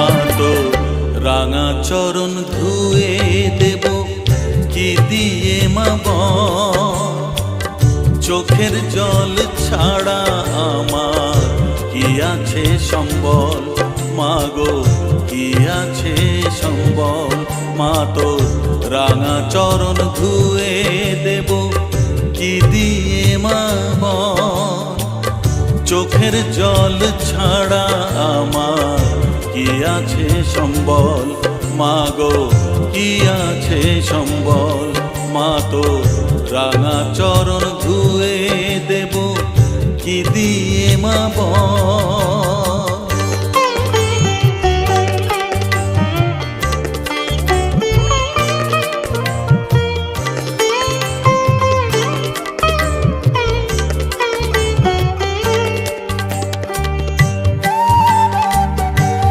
মা তো রাঙা চরণ ধুয়ে দেব কি দিয়ে মা বল। চোখের জল ছাড়া আমার কি আছে সম্বল, মা গো কি আছে সম্বল। মা তো রাঙা চরণ ধুয়ে দেব কি দিয়ে মা বল। চোখের জল ছাড়া আমার কি আছে সম্বল, মা গো কি আছে সম্বল। মা তো রাঙা চরণ ধুয়ে দেব কি দিয়ে মা বল।